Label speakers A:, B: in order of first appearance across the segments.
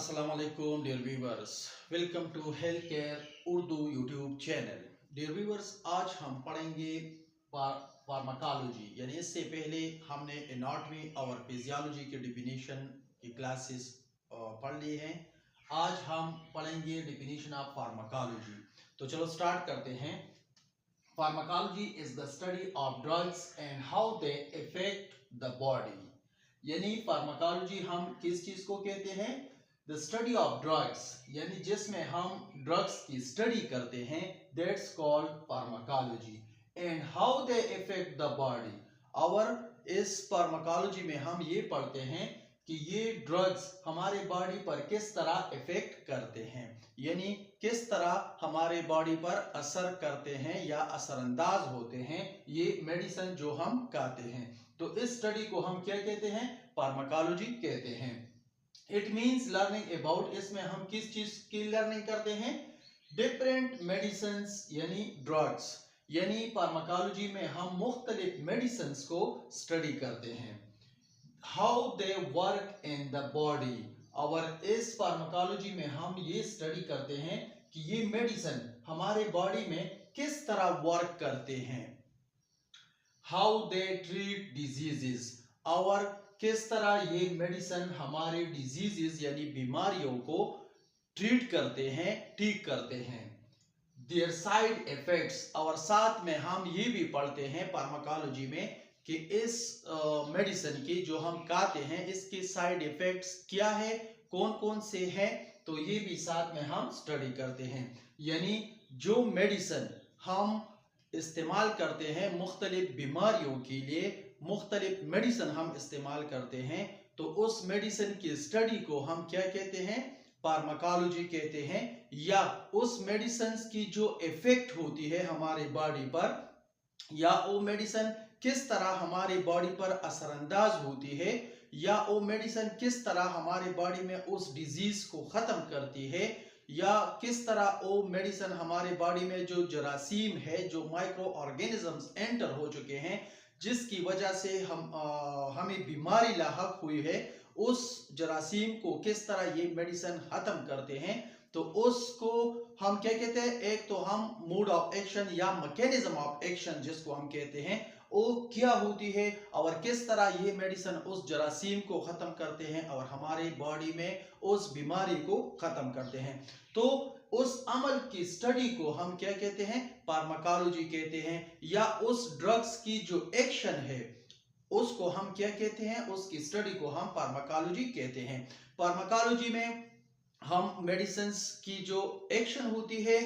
A: अस्सलाम वालेकुम dear viewers, welcome to health care Urdu YouTube channel. Dear viewers, आज हम पढ़ेंगे फार्माकोलॉजी, यानी इससे पहले हमने एनाटॉमी और फिजियोलॉजी के डिफिनीशन की क्लासेस पढ़ ली हैं। आज हम पढ़ेंगे डिफिनीशन ऑफ फार्माकोलॉजी। तो चलो स्टार्ट करते हैं। Pharmacology is the study of drugs and how they affect the body. यानी फार्माकोलॉजी हम किस चीज को कहते हैं? द स्टडी ऑफ ड्रग्स, यानी जिसमें हम ड्रग्स की स्टडी करते हैं, that's called pharmacology. And how they effect the body, और इस फार्माकोलॉजी में हम ये पढ़ते हैं कि ये ड्रग्स हमारे बॉडी पर किस तरह इफेक्ट करते हैं, यानी किस तरह हमारे बॉडी पर असर करते हैं या असरअंदाज होते हैं ये मेडिसिन जो हम खाते हैं। तो इस स्टडी को हम क्या कहते हैं? फार्माकोलॉजी कहते हैं। इट मीन्स लर्निंग अबाउट, इसमें हम किस चीज की लर्निंग करते हैं? डिफरेंट मेडिसिन यानी ड्रग्स, यानी फार्माकोलॉजी में हम मुख्तलिफ मेडिसिन को स्टडी करते हैं। How they work in the body, और इस फार्माकोलॉजी में हम ये स्टडी करते हैं कि ये मेडिसिन हमारे बॉडी में किस तरह वर्क करते हैं। हाउ दे ट्रीट डिजीजेस, और किस तरह ये मेडिसिन हमारे डिजीजेस यानी बीमारियों को ट्रीट करते हैं, ठीक करते हैं। देयर साइड इफेक्ट्स, और साथ में हम ये भी पढ़ते हैं फार्माकोलॉजी में कि इस मेडिसिन की जो हम खाते हैं इसके साइड इफेक्ट्स क्या है, कौन कौन से हैं, तो ये भी साथ में हम स्टडी करते हैं। यानी जो मेडिसिन हम इस्तेमाल करते हैं मुख्तलिफ बीमारियों के लिए, मुख्तलिफ मेडिसिन हम इस्तेमाल करते हैं, तो उस मेडिसिन की स्टडी को हम क्या कहते हैं? फार्माकोलॉजी कहते हैं। या उस मेडिसिन की जो इफेक्ट होती है हमारे बॉडी पर, या वो मेडिसिन किस तरह हमारी बॉडी पर असरअंदाज होती है, या वो मेडिसिन किस तरह हमारे बॉडी में उस डिजीज को खत्म करती है, या किस तरह वो मेडिसिन हमारे बॉडी में जो जरासीम है, जो माइक्रो ऑर्गेनिजम्स एंटर हो चुके हैं जिसकी वजह से हमें बीमारी लाहक हुई है, उस जरासीम को किस तरह ये मेडिसिन खत्म करते हैं। तो उसको हम क्या कहते हैं? एक तो हम मोड ऑफ एक्शन या मैकेनिज्म ऑफ एक्शन जिसको हम कहते हैं, वो क्या होती है और किस तरह ये मेडिसिन उस जरासीम को खत्म करते हैं और हमारे बॉडी में उस बीमारी को खत्म करते हैं। तो उस अमल की स्टडी को हम क्या कहते हैं? फार्माकोलॉजी कहते हैं। या उस ड्रग्स की जो एक्शन है उसको हम क्या कहते हैं? उसकी स्टडी को हम फार्माकोलॉजी कहते हैं। फार्माकोलॉजी में हम मेडिसिन की जो एक्शन होती है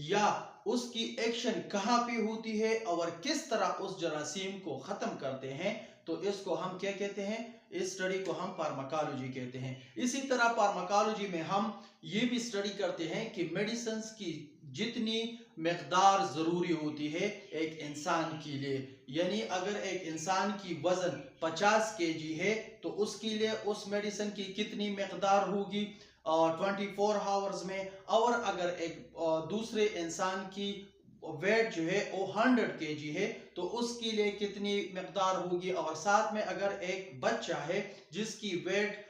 A: या उसकी एक्शन कहाँ पे होती है और किस तरह उस जरासीम को खत्म करते हैं, तो इसको हम क्या कहते हैं? इस स्टडी को हम फार्माकोलॉजी कहते हैं। इसी तरह फार्माकोलॉजी में हम ये भी स्टडी करते हैं कि मेडिसिन की जितनी मकदार जरूरी होती है एक इंसान के लिए, यानी अगर एक इंसान की वजन 50 केजी है तो उसके लिए उस मेडिसिन की कितनी मकदार होगी 24 आवर्स में, और अगर एक दूसरे इंसान की वेट जो है वो 100 केजी है तो उसके लिए कितनी मकदार होगी, और साथ में अगर एक बच्चा है जिसकी वेट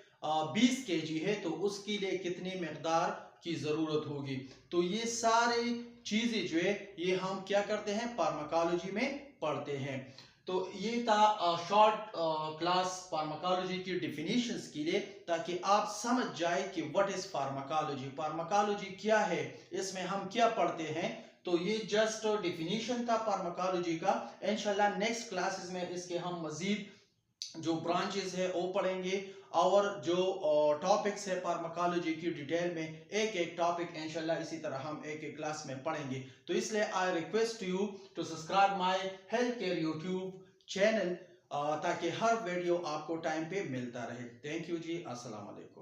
A: 20 केजी है तो उसके लिए कितनी मकदार की जरूरत होगी। तो ये सारी चीजें जो है ये हम क्या करते हैं? फार्माकोलॉजी में पढ़ते हैं। तो ये था शॉर्ट क्लास फार्माकोलॉजी की डिफिनीशंस के लिए, ताकि आप समझ जाए कि व्हाट इज फार्माकोलॉजी, फार्माकोलॉजी क्या है, इसमें हम क्या पढ़ते हैं। तो ये जस्ट डिफिनीशन था फार्माकोलॉजी का। इंशाल्लाह नेक्स्ट क्लासेस में इसके हम मजीद जो ब्रांचेस है वो पढ़ेंगे, और जो टॉपिक्स है फार्माकोलॉजी की डिटेल में एक एक टॉपिक इंशाल्लाह इसी तरह हम एक एक क्लास में पढ़ेंगे। तो इसलिए I request you to subscribe my health care YouTube channel, ताकि हर वीडियो आपको टाइम पे मिलता रहे। थैंक यू जी, अस्सलाम वालेकुम।